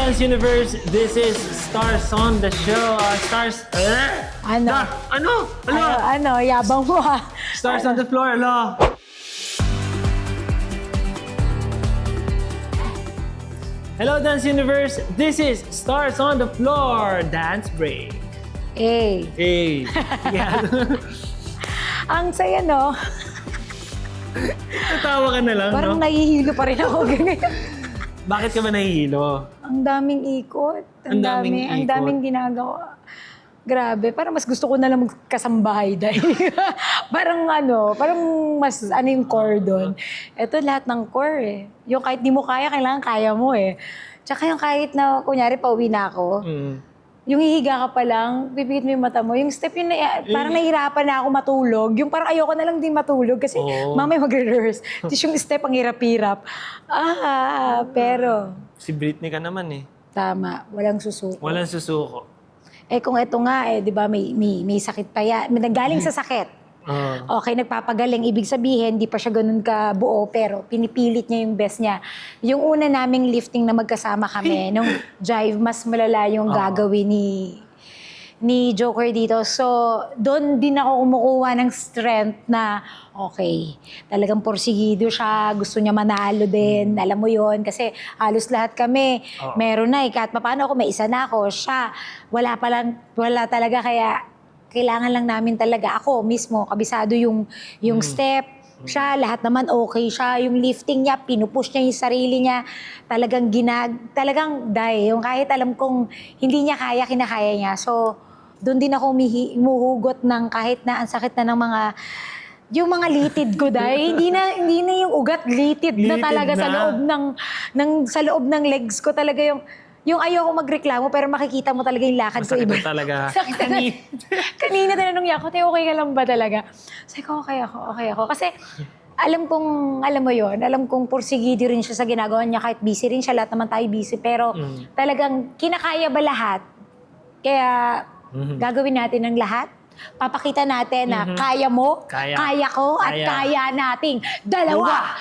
Dance Universe, this is Stars on the Show. Stars... Ano? Ano? Yabang mo ha. Stars on the floor, alo. Hello Dance Universe, this is Stars on the Floor Dance Break. Eh, Hey. Yeah. ang saya no. Tatawa ka na lang, Parang no? nahihilo pa rin ako ganyan. Bakit ka ba nahihilo? Ang daming ikot. Ang daming Ang ikot. daming ginagawa. Grabe, parang mas gusto ko na lang magkasambahay dahil parang mas yung core doon. Ito lahat ng core eh. Yung kahit di mo kaya, kailangan kaya mo eh. Tsaka yung kahit na, kunyari, pauwi na ako, yung hihiga ka pa lang, pipikit mo yung mata mo. Yung step yun, parang nahihirapan na ako matulog. Yung parang ayoko na lang din matulog kasi mamaya magre-rehearse. Tapos yung step, ang hirap-hirap. Pero... Si Britney ka naman eh. Tama, walang susuko. Walang susuko. Eh kung ito nga, di ba, may sakit pa yan. May nanggaling sa sakit. Okay, nagpapagaling. Ibig sabihin, di pa siya ganun ka buo, pero pinipilit niya yung best niya. Yung una naming lifting na magkasama kami, nung jive, mas malala yung gagawin ni Joker dito. So, doon din ako kumukuha ng strength na, okay, talagang porsigido siya, gusto niya manalo din, alam mo yon kasi halos lahat kami, meron na kahit paano ako, may isa na ako, siya, wala talaga, kaya kailangan lang namin talaga, ako mismo, kabisado yung step, siya, lahat naman okay siya. Yung lifting niya, pinupush niya yung sarili niya. Talagang yung kahit alam kong hindi niya kaya, kinakaya niya. So, doon din ako humuhugot ng kahit na ang sakit na ng yung mga litid ko dahil hindi na yung ugat litid na talaga na. sa loob ng legs ko talaga yung ayoko magreklamo pero makikita mo talaga yung lakad ko Masakit iba. na talaga. Sakit na. Kanina tinanong niya ako, okay ka lang ba talaga? Sabi ko, okay ako. Kasi alam kong porsigido rin siya sa ginagawa niya kahit busy rin siya, lahat naman tayo busy. Pero talagang kinakaya ba lahat? Kaya gagawin natin ang lahat. Papakita natin na kaya mo, kaya ko, at kaya nating dalawa.